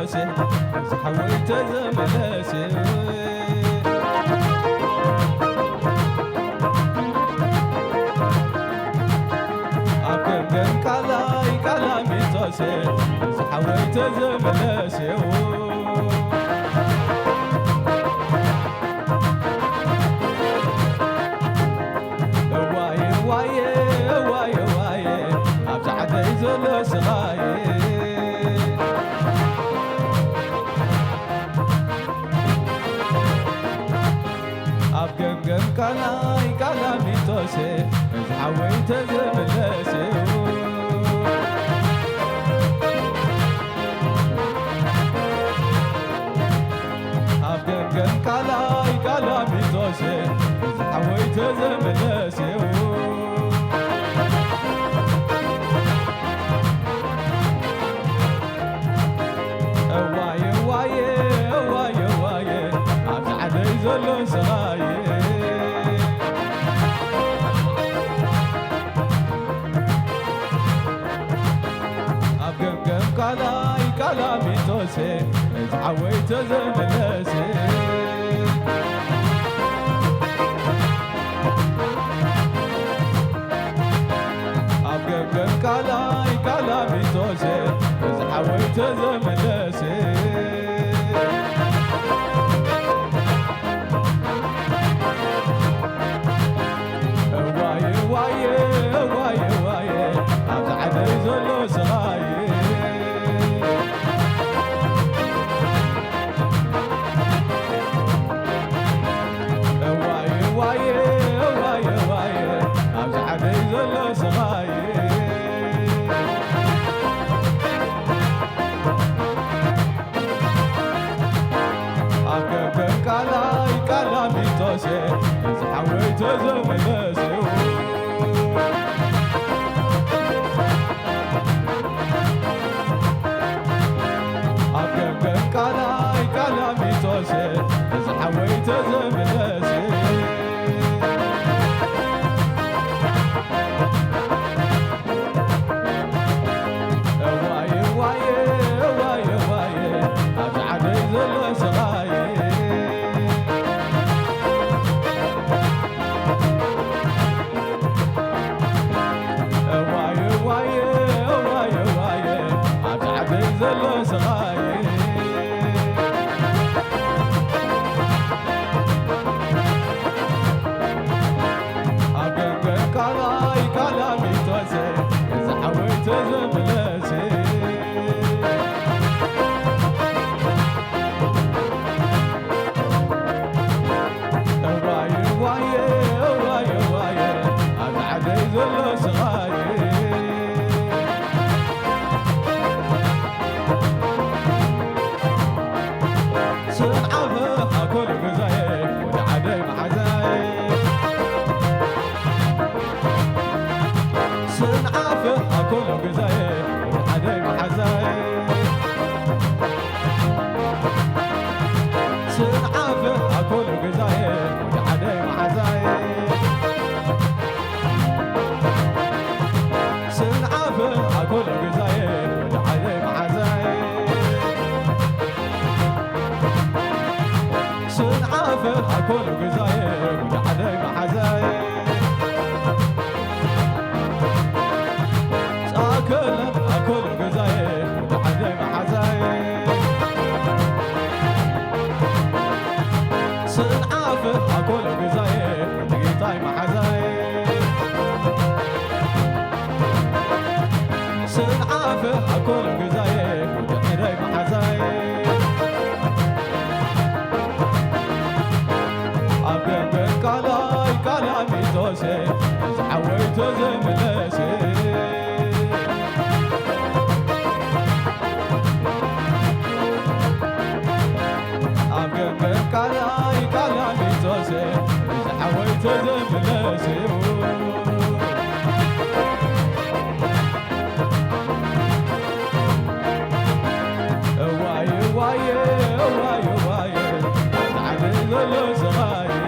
توسي زحويت زملسي أبقى كلاي كلامي توسي زحويت زملسي كلاي كلامي توسي زحويت زملسي أبقى كلاي كلامي توسي زحويت زملسي زلو سغاي أبقى كلاي كلامي توسي زحويت زملسي أبقى كلاي كلامي توسي زحويت زملسي زلو سغاي أبزعدي زلو سغاي أبقى كلاي كلامي توسي زحويت زملسي كلاي كلامي توسي زحويت زملسي أبزعدي زلو سغاي أبزعدي زلو سغاي كلاي كلامي توسي زحويت زملسي أبزعدي زلو سغاي سنعفه أكل غزاي ودعدي محزاي سنعفه أكل غزاي ودعدي محزاي سنعفه أكل غزاي ودعدي محزاي سنعفه أكل غزاي ودعدي محزاي سنعفه أكل غزاي ودعدي محزاي أكل غزاي ودعدي محزاي سنعفه أكل غزاي ودقيطاي محزاي سنعفه أكل غزاي ودعدي محزاي أبقى كلاي كلامي توسي زحويت زملسي أبقى كلاي كلامي توسي زحويت زملسي أبزعدي زلو سغاي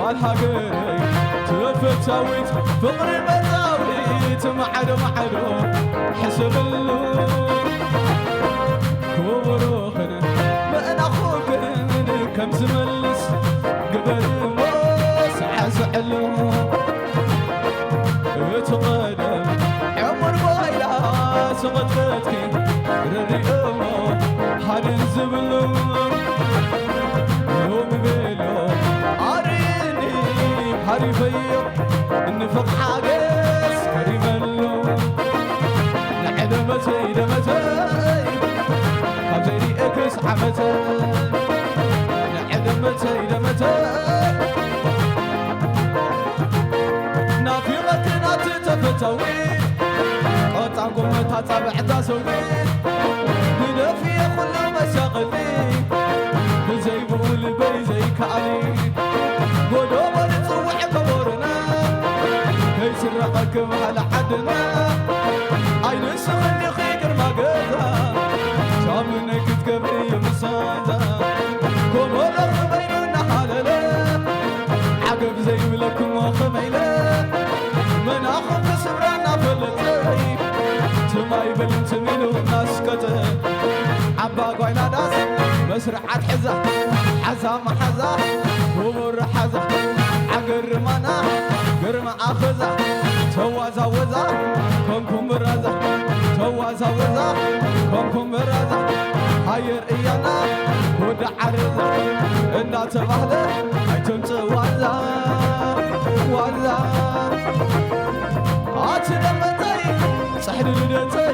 والحقري تفتويت فقري بزاويت معدو حسب اللون كوروخن من أخوكن كم زملس قبل موس عسعلو تقدم عمر بايلا سقطتكي رريقو حد زبلو يوم بيلو عريني حريفيو النفق حاجز كريملو نعدمتي دمتي خبزيني اكس عمتي نعدمتي دمتي نافيقتنا تتفتوي قطعكم تتبعتا سوي بدفي كل مساقلي بزي بقول بي زي كالي قولوا ونصوح كبرنا كيس الرقك مهل حدنا عين السخن خيقر ما قدا شامنك تقبلي مصادا كومو لغ بيننا حالنا عقب زي ملكم وخميلة من أخذ سبرانا فلتي تماي بلنت منو الناس كتب عبا قوينا داس مسرحات حزة حزة ما حزة ومر حزة عقر مانا قرم أخزة توازا وزا كونكم برازة توازا وزا كونكم برازة هاير إيانا ودع عرزة إنا تبهدة هيتم توازا وازا عاتلمتي صحن لدتي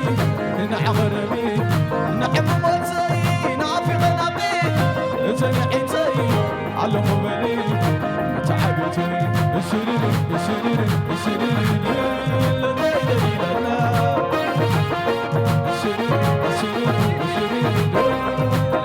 نعغربي نحب موتي نعفي غنابي تنعيتي على مبالي تعبتي السريري السريري السريري لا لا لا لا السريري السريري السريري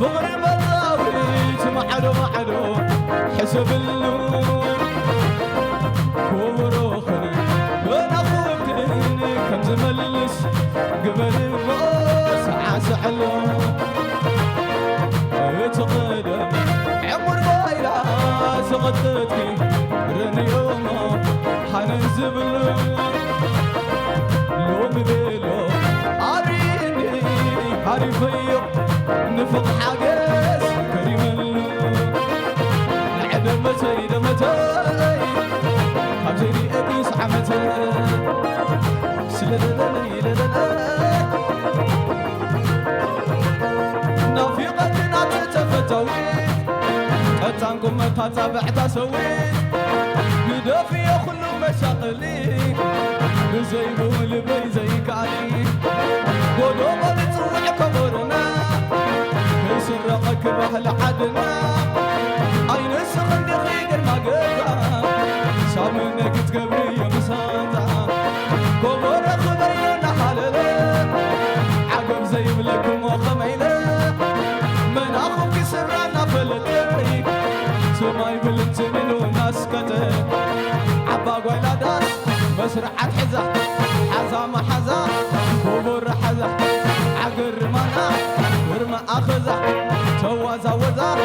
فغري بزاويت معدو حسب اللون كوروخني من أخوكني كم زملس قبل موس عسعلو تقدم عمر بايلا سقطتكي رنيومو حنن زبلو لوم بيلو عريني حريفيو نفق حاجز كريملو نعدمتي دمتي خبزيني اقيس عمتي سلدللي لدلي نافيقتنا تتفتوي قطعنكم تتبعتا سوي بدفي كل مشاقلي بزي بول بي زي كالي قولوا بنتروح كبرنا سرقك بهل حدنا عين السخن دقيقر ما قدا سامنك تقبري يا مسادا كبر خبرينا حالنا عقب زي ملكم وخميلة من أخوك سرنا فلتي سماي بلنت منو ناس كتب عبا قويلا داس مسرحات حزة حزة ما حزة كبر حزة عقر مانا ورما أخذة توازا وزا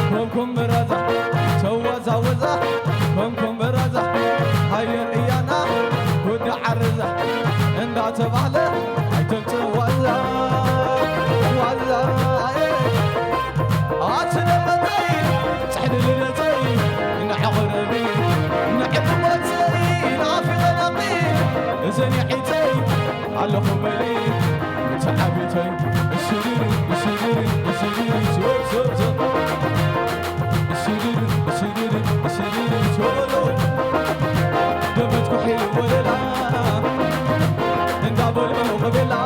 كمكم برزة توازا وزا كمكم برزة هاير إيانا ودع عرزة اندا تبالة هيتم توازا وزا عاتلمتي تحد لدتي نعغربي نعب موتي نعفي غنقي زني حيتي على خملي متعبتي السريري السريري السريري زوب زوب زوب السريري السريري السريري زولو دمتكو حلو ولا لا ندابل منو قبلا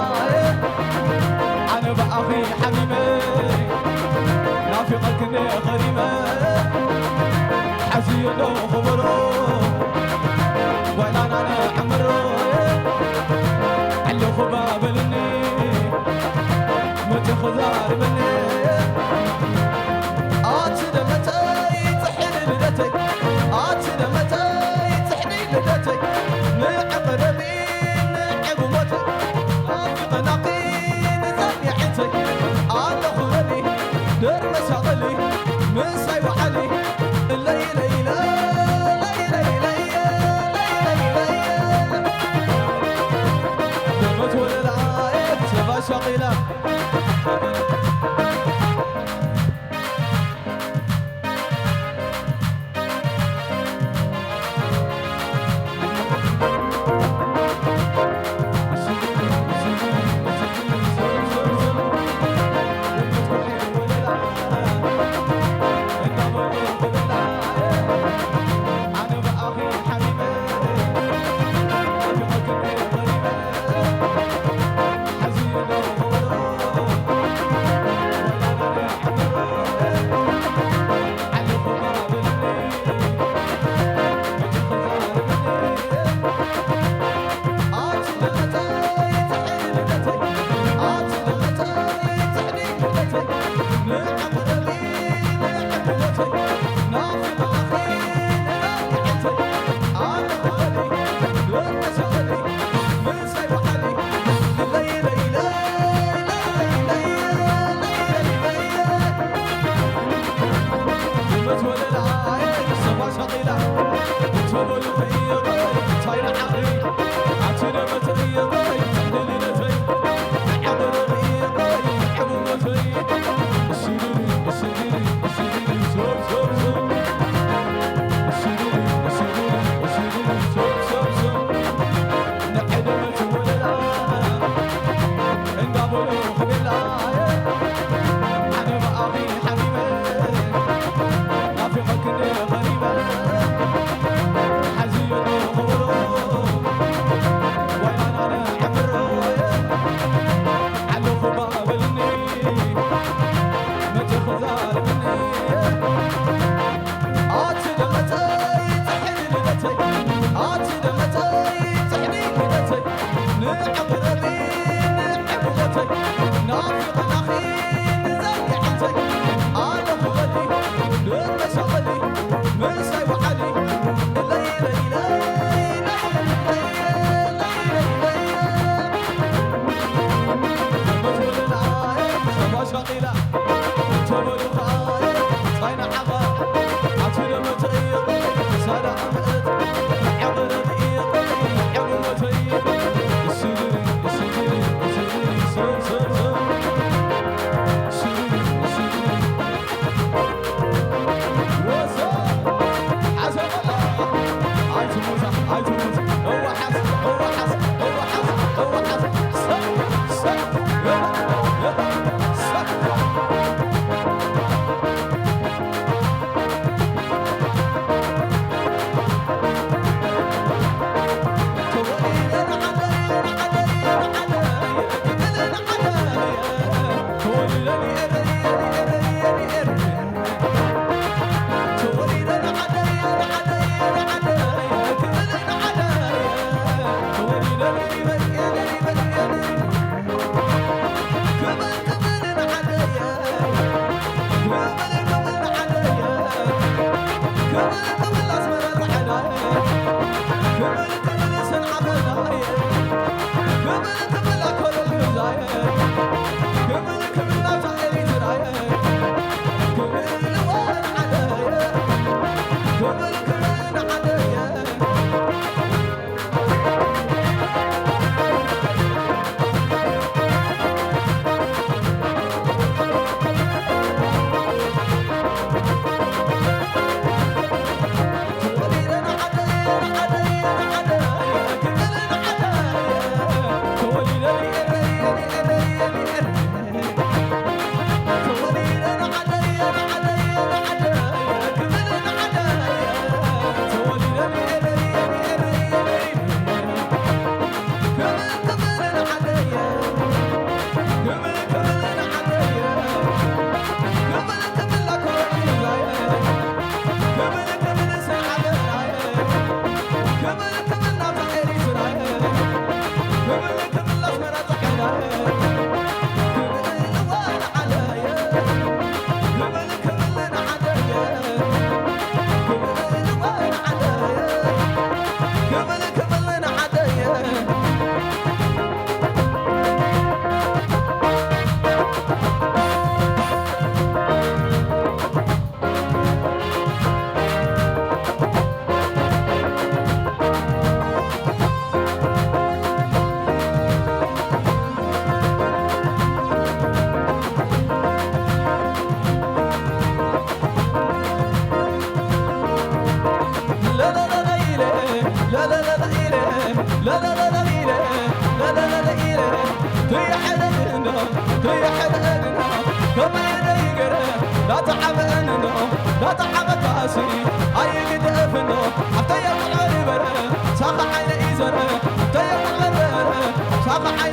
أنا بأخي حميمي نافقك إني غريمة حزينو خبرو ولا أنا عمرو علو خبابلني ما تخذار مني آتنا متى يتحني لدتك آتنا متى يتحني لدتك نعم ربين نعم موتك آفق نقين ثاني عتك أنا خذني درب شغلي من سيو علي الليلة دمت ولا العايب سبا شغيلة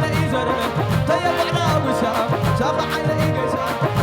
على إيزرمن تيبعنا وسام شاف على إيجسام